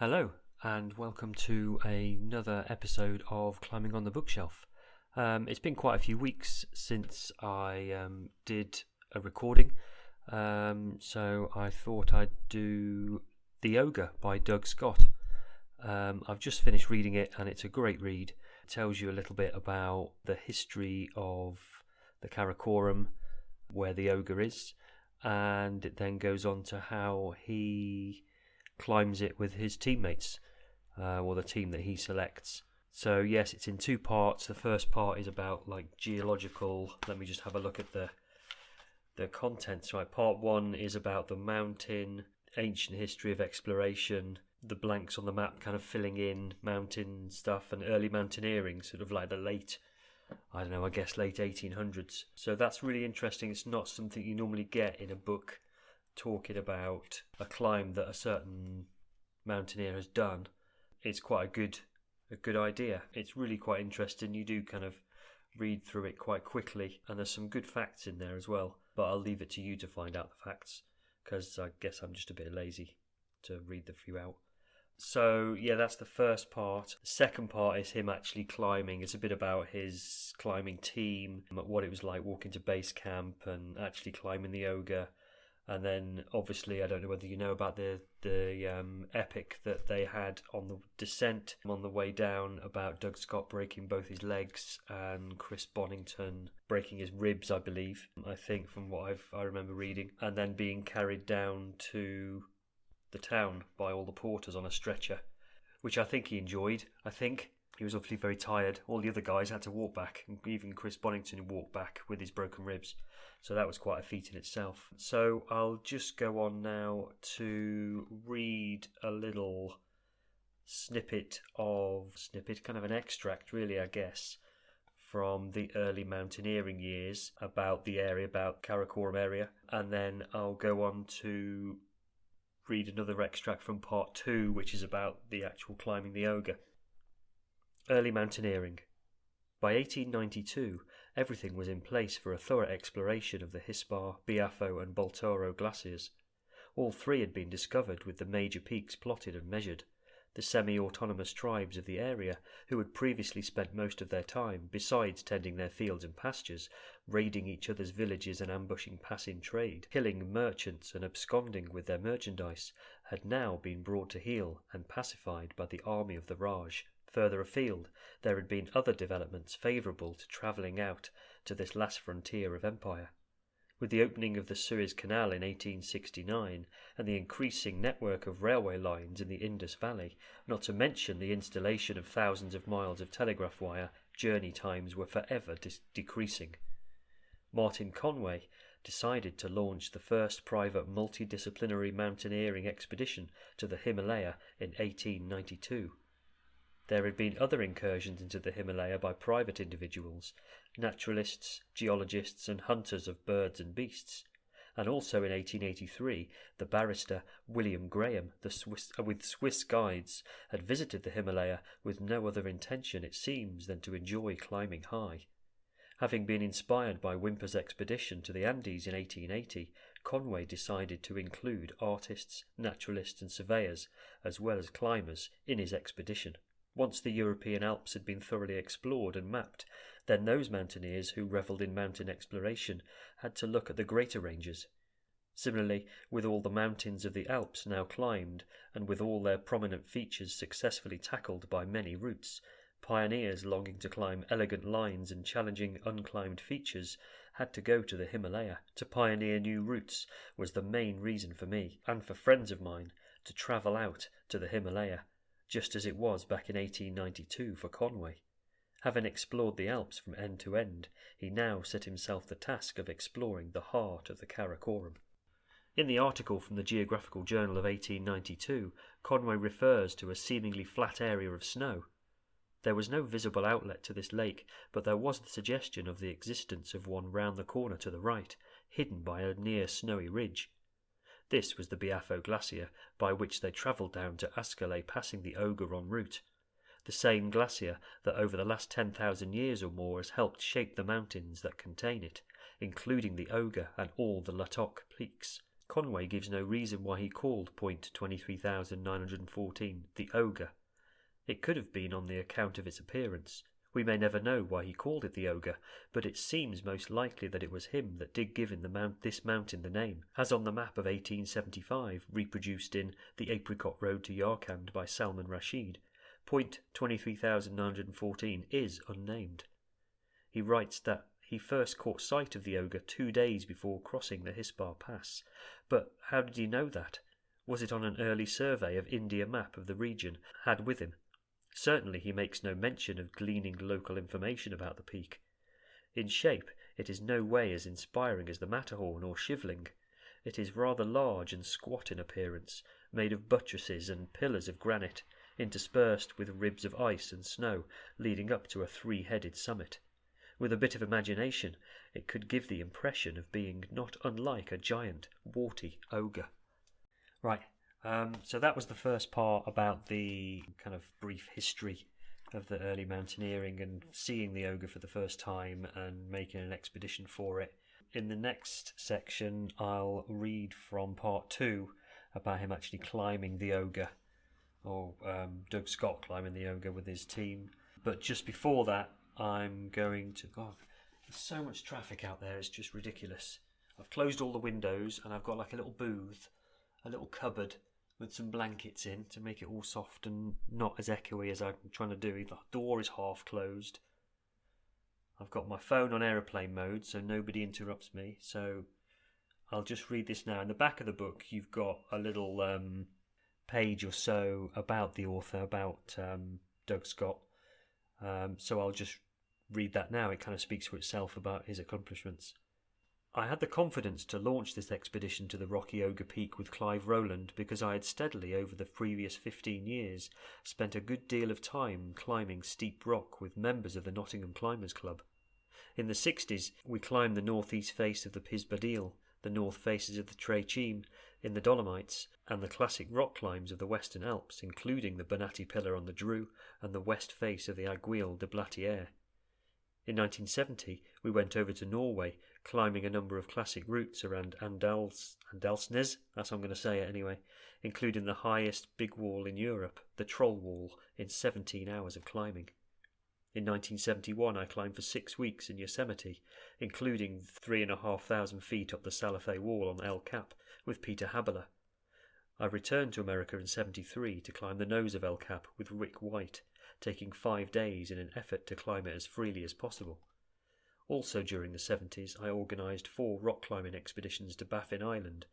Hello, and welcome to another episode of Climbing on the Bookshelf. It's been quite a few weeks since I did a recording, so I thought I'd do The Ogre by Doug Scott. I've just finished reading it, and it's a great read. It tells you a little bit about the history of the Karakoram, where the ogre is, and it then goes on to how he climbs it with his teammates, or the team that he selects. So yes, it's in two parts. The first part is about geological. Let me just have a look at the contents. Right, part one is about the mountain, ancient history of exploration, the blanks on the map kind of filling in mountain stuff, and early mountaineering, sort of like the late 1800s. So that's really interesting. It's not something you normally get in a book talking about a climb that a certain mountaineer has done. It's quite a good idea. It's really quite interesting. You do kind of read through it quite quickly, and there's some good facts in there as well, but I'll leave it to you to find out the facts, because I guess I'm just a bit lazy to read the few out. So yeah, that's the first part. The second part is him actually climbing. It's a bit about his climbing team, what it was like walking to base camp and actually climbing the Ogre. And then, obviously, I don't know whether you know about the epic that they had on the descent on the way down, about Doug Scott breaking both his legs and Chris Bonington breaking his ribs, I believe, I think, from what I remember reading, and then being carried down to the town by all the porters on a stretcher, which I think he enjoyed. I think he was obviously very tired. All the other guys had to walk back, and even Chris Bonington walked back with his broken ribs. So that was quite a feat in itself. So I'll just go on now to read a little kind of an extract really, I guess, from the early mountaineering years about the area, about Karakoram area. And then I'll go on to read another extract from part 2, which is about the actual climbing the Ogre. Early mountaineering. By 1892, everything was in place for a thorough exploration of the Hispar, Biafo and Baltoro glaciers. All three had been discovered, with the major peaks plotted and measured. The semi-autonomous tribes of the area, who had previously spent most of their time, besides tending their fields and pastures, raiding each other's villages and ambushing passing trade, killing merchants and absconding with their merchandise, had now been brought to heel and pacified by the army of the Raj. Further afield, there had been other developments favourable to travelling out to this last frontier of empire. With the opening of the Suez Canal in 1869 and the increasing network of railway lines in the Indus Valley, not to mention the installation of thousands of miles of telegraph wire, journey times were forever decreasing. Martin Conway decided to launch the first private multidisciplinary mountaineering expedition to the Himalaya in 1892. There had been other incursions into the Himalaya by private individuals, naturalists, geologists and hunters of birds and beasts, and also in 1883 the barrister William Graham with Swiss guides had visited the Himalaya with no other intention, it seems, than to enjoy climbing high. Having been inspired by Whymper's expedition to the Andes in 1880, Conway decided to include artists, naturalists and surveyors, as well as climbers, in his expedition. Once the European Alps had been thoroughly explored and mapped, then those mountaineers who revelled in mountain exploration had to look at the greater ranges. Similarly, with all the mountains of the Alps now climbed, and with all their prominent features successfully tackled by many routes, pioneers longing to climb elegant lines and challenging unclimbed features had to go to the Himalaya. To pioneer new routes was the main reason for me, and for friends of mine, to travel out to the Himalaya, just as it was back in 1892 for Conway. Having explored the Alps from end to end, he now set himself the task of exploring the heart of the Karakoram. In the article from the Geographical Journal of 1892, Conway refers to a seemingly flat area of snow. There was no visible outlet to this lake, but there was the suggestion of the existence of one round the corner to the right, hidden by a near snowy ridge. This was the Biafo glacier, by which they travelled down to Ascalé, passing the Ogre en route. The same glacier that over the last 10,000 years or more has helped shape the mountains that contain it, including the Ogre and all the Latok peaks. Conway gives no reason why he called point 23,914 the Ogre. It could have been on the account of its appearance. We may never know why he called it the Ogre, but it seems most likely that it was him that did give this mountain the name, as on the map of 1875, reproduced in The Apricot Road to Yarkand by Salman Rashid. Point 23,914 is unnamed. He writes that he first caught sight of the Ogre 2 days before crossing the Hispar Pass. But how did he know that? Was it on an early survey of India map of the region had with him? Certainly he makes no mention of gleaning local information about the peak. In shape, it is no way as inspiring as the Matterhorn or Shivling. It is rather large and squat in appearance, made of buttresses and pillars of granite, interspersed with ribs of ice and snow, leading up to a three-headed summit. With a bit of imagination, it could give the impression of being not unlike a giant, warty ogre. Right. So that was the first part about the kind of brief history of the early mountaineering and seeing the Ogre for the first time and making an expedition for it. In the next section, I'll read from part 2 about him actually climbing the Ogre, or Doug Scott climbing the Ogre with his team. But just before that, I'm going to... God, there's so much traffic out there, it's just ridiculous. I've closed all the windows and I've got like a little booth, a little cupboard with some blankets in to make it all soft and not as echoey as I'm trying to do. The door is half closed. I've got my phone on aeroplane mode so nobody interrupts me. So I'll just read this now. In the back of the book you've got a little page or so about the author, about Doug Scott. So I'll just read that now. It kind of speaks for itself about his accomplishments. I had the confidence to launch this expedition to the rocky Ogre Peak with Clive Rowland because I had steadily, over the previous 15 years, spent a good deal of time climbing steep rock with members of the Nottingham Climbers Club. In the 60s, we climbed the northeast face of the Pisbadil, the north faces of the Trecime in the Dolomites, and the classic rock climbs of the Western Alps, including the Bonatti Pillar on the Dru and the west face of the Aiguille de Blatière. In 1970, we went over to Norway, climbing a number of classic routes around Andalsnes, that's how I'm going to say it anyway, including the highest big wall in Europe, the Troll Wall, in 17 hours of climbing. In 1971, I climbed for 6 weeks in Yosemite, including 3,500 feet up the Salafé Wall on El Cap with Peter Habeler. I returned to America in 73 to climb the nose of El Cap with Rick White, taking 5 days in an effort to climb it as freely as possible. Also during the 70s, I organised 4 rock climbing expeditions to Baffin Island.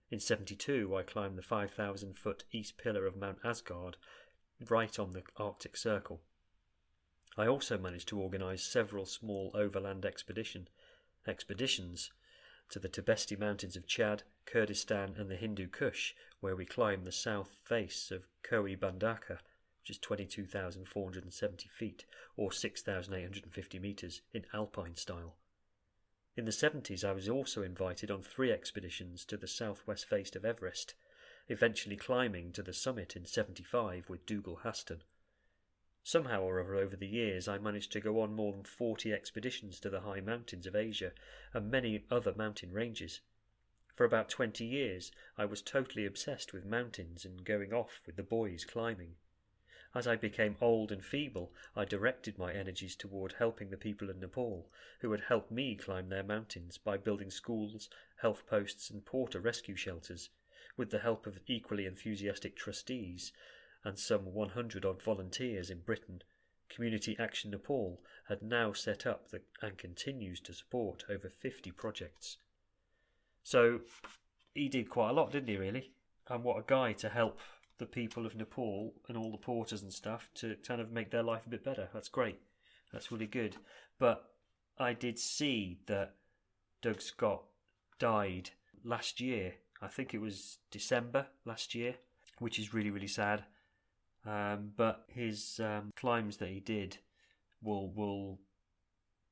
In 72, I climbed the 5,000-foot east pillar of Mount Asgard, right on the Arctic Circle. I also managed to organise several small overland expeditions to the Tibesti Mountains of Chad, Kurdistan and the Hindu Kush, where we climbed the south face of Kohi Bandaka, which is 22,470 feet, or 6,850 metres, in alpine style. In the 70s I was also invited on 3 expeditions to the southwest face of Everest, eventually climbing to the summit in 75 with Dougal Haston. Somehow or other over the years I managed to go on more than 40 expeditions to the high mountains of Asia and many other mountain ranges. For about 20 years I was totally obsessed with mountains and going off with the boys climbing. As I became old and feeble, I directed my energies toward helping the people of Nepal, who had helped me climb their mountains by building schools, health posts and porter rescue shelters, with the help of equally enthusiastic trustees and some 100-odd volunteers in Britain. Community Action Nepal had now set up and continues to support over 50 projects. So he did quite a lot, didn't he, really? And what a guy to help the people of Nepal and all the porters and stuff to kind of make their life a bit better. That's great. That's really good. But I did see that Doug Scott died last year. I think it was December last year, which is really, really sad. But his climbs that he did will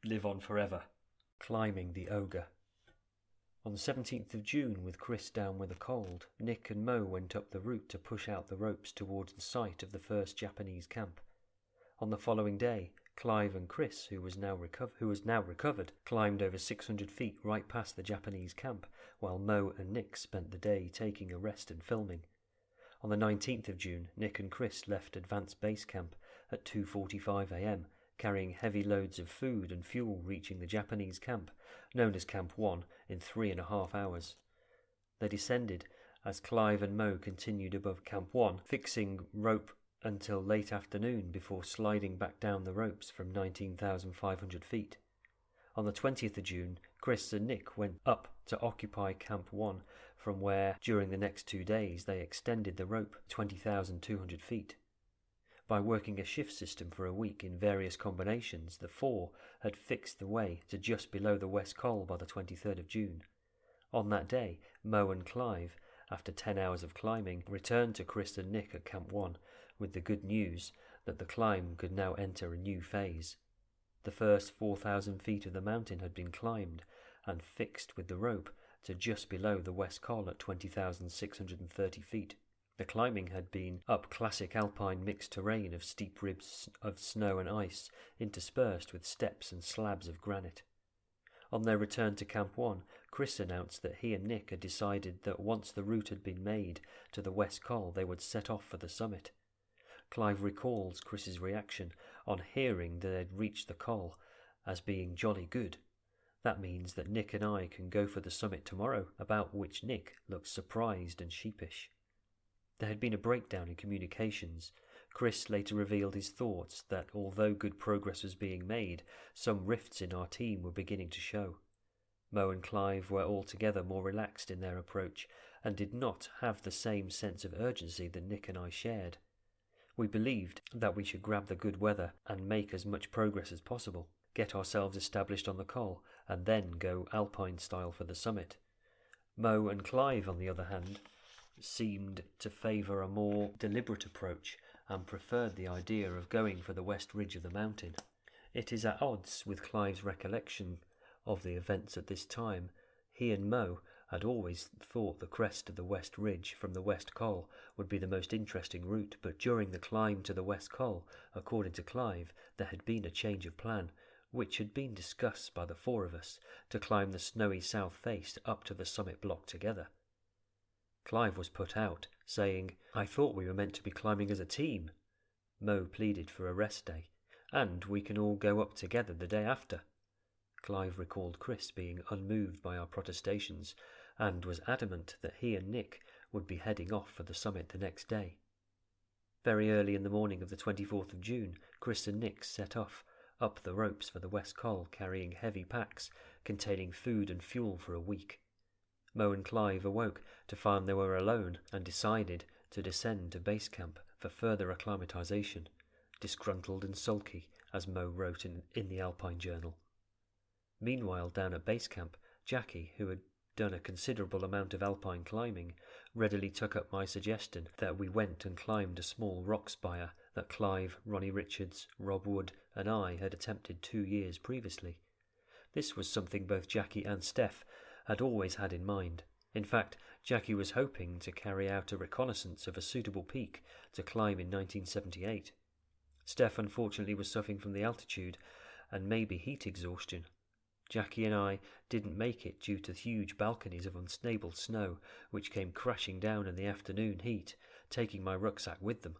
live on forever. Climbing the Ogre. On the 17th of June, with Chris down with a cold, Nick and Mo went up the route to push out the ropes towards the site of the first Japanese camp. On the following day, Clive and Chris, who was now recovered, climbed over 600 feet right past the Japanese camp, while Mo and Nick spent the day taking a rest and filming. On the 19th of June, Nick and Chris left Advanced Base Camp at 2:45 a.m., carrying heavy loads of food and fuel, reaching the Japanese camp, known as Camp 1, in 3.5 hours. They descended as Clive and Mo continued above Camp 1, fixing rope until late afternoon before sliding back down the ropes from 19,500 feet. On the 20th of June, Chris and Nick went up to occupy Camp 1, from where, during the next 2 days, they extended the rope 20,200 feet. By working a shift system for a week in various combinations, the four had fixed the way to just below the West Col by the 23rd of June. On that day, Mo and Clive, after 10 hours of climbing, returned to Chris and Nick at Camp 1 with the good news that the climb could now enter a new phase. The first 4,000 feet of the mountain had been climbed and fixed with the rope to just below the West Col at 20,630 feet. The climbing had been up classic alpine mixed terrain of steep ribs of snow and ice, interspersed with steps and slabs of granite. On their return to Camp 1, Chris announced that he and Nick had decided that once the route had been made to the West Col, they would set off for the summit. Clive recalls Chris's reaction on hearing that they'd reached the Col as being jolly good. That means that Nick and I can go for the summit tomorrow, about which Nick looked surprised and sheepish. There had been a breakdown in communications. Chris later revealed his thoughts that although good progress was being made, some rifts in our team were beginning to show. Mo and Clive were altogether more relaxed in their approach and did not have the same sense of urgency that Nick and I shared. We believed that we should grab the good weather and make as much progress as possible, get ourselves established on the Col, and then go alpine style for the summit. Mo and Clive, on the other hand, seemed to favour a more deliberate approach and preferred the idea of going for the west ridge of the mountain. It is at odds with Clive's recollection of the events at this time. He and Mo had always thought the crest of the west ridge from the West Col would be the most interesting route, but during the climb to the West Col, according to Clive, there had been a change of plan, which had been discussed by the four of us, to climb the snowy south face up to the summit block together. Clive was put out, saying, "I thought we were meant to be climbing as a team." Mo pleaded for a rest day, and we can all go up together the day after. Clive recalled Chris being unmoved by our protestations and was adamant that he and Nick would be heading off for the summit the next day. Very early in the morning of the 24th of June, Chris and Nick set off up the ropes for the West Col, carrying heavy packs containing food and fuel for a week. Mo and Clive awoke to find they were alone and decided to descend to base camp for further acclimatization, disgruntled and sulky, as Mo wrote in the Alpine Journal. Meanwhile, down at base camp, Jackie, who had done a considerable amount of alpine climbing, readily took up my suggestion that we went and climbed a small rock spire that Clive, Ronnie Richards, Rob Wood and I had attempted 2 years previously. This was something both Jackie and Steph had always had in mind. In fact, Jackie was hoping to carry out a reconnaissance of a suitable peak to climb in 1978. Steph unfortunately was suffering from the altitude and maybe heat exhaustion. Jackie and I didn't make it due to huge balconies of unstable snow which came crashing down in the afternoon heat, taking my rucksack with them.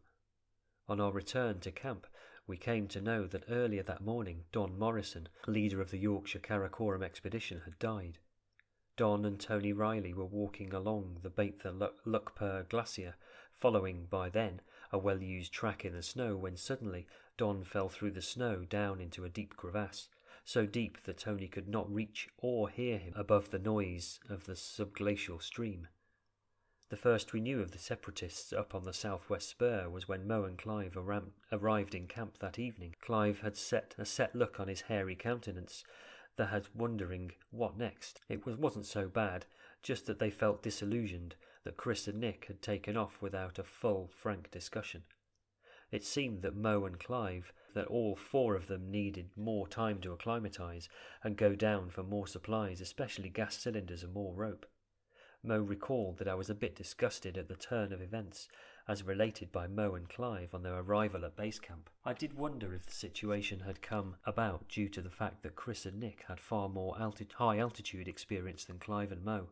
On our return to camp, we came to know that earlier that morning Don Morrison, leader of the Yorkshire Karakoram expedition, had died. Don and Tony Riley were walking along the Baintha Brakk glacier, following, by then, a well-used track in the snow, when suddenly Don fell through the snow down into a deep crevasse, so deep that Tony could not reach or hear him above the noise of the subglacial stream. The first we knew of the separatists up on the southwest spur was when Mo and Clive arrived in camp that evening. Clive had a set look on his hairy countenance that had wondering what next. It wasn't so bad, just that they felt disillusioned that Chris and Nick had taken off without a full, frank discussion. It seemed that Mo and Clive, that all four of them needed more time to acclimatise and go down for more supplies, especially gas cylinders and more rope. Mo recalled that I was a bit disgusted at the turn of events as related by Mo and Clive on their arrival at base camp. I did wonder if the situation had come about due to the fact that Chris and Nick had far more high altitude experience than Clive and Mo.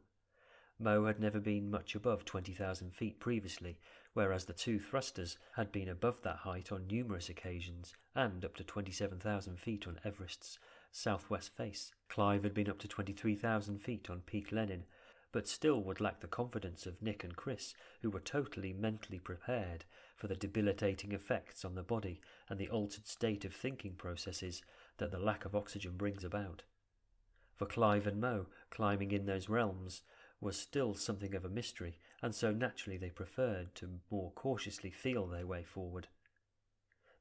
Mo had never been much above 20,000 feet previously, whereas the two thrusters had been above that height on numerous occasions and up to 27,000 feet on Everest's southwest face. Clive had been up to 23,000 feet on Peak Lenin, but still would lack the confidence of Nick and Chris, who were totally mentally prepared for the debilitating effects on the body and the altered state of thinking processes that the lack of oxygen brings about. For Clive and Mo, climbing in those realms was still something of a mystery, and so naturally they preferred to more cautiously feel their way forward.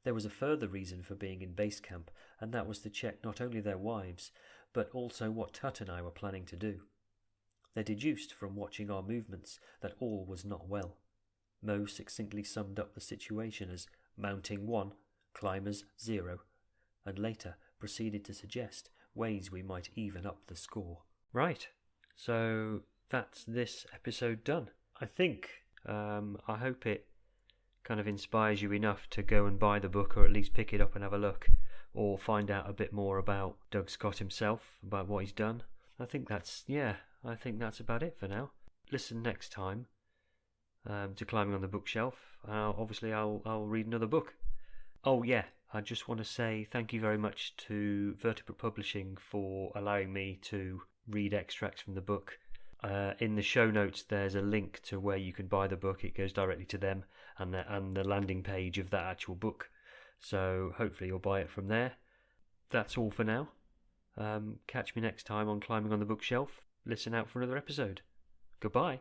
There was a further reason for being in base camp, and that was to check not only their wives, but also what Tut and I were planning to do. They deduced from watching our movements that all was not well. Mo succinctly summed up the situation as mounting 1, climbers 0, and later proceeded to suggest ways we might even up the score. Right, so that's this episode done. I think, I hope it kind of inspires you enough to go and buy the book, or at least pick it up and have a look, or find out a bit more about Doug Scott himself, about what he's done. I think that's about it for now. Listen next time to Climbing on the Bookshelf. Obviously, I'll read another book. Oh yeah, I just want to say thank you very much to Vertebrate Publishing for allowing me to read extracts from the book. In the show notes, there's a link to where you can buy the book. It goes directly to them and the landing page of that actual book. So hopefully you'll buy it from there. That's all for now. Catch me next time on Climbing on the Bookshelf. Listen out for another episode. Goodbye.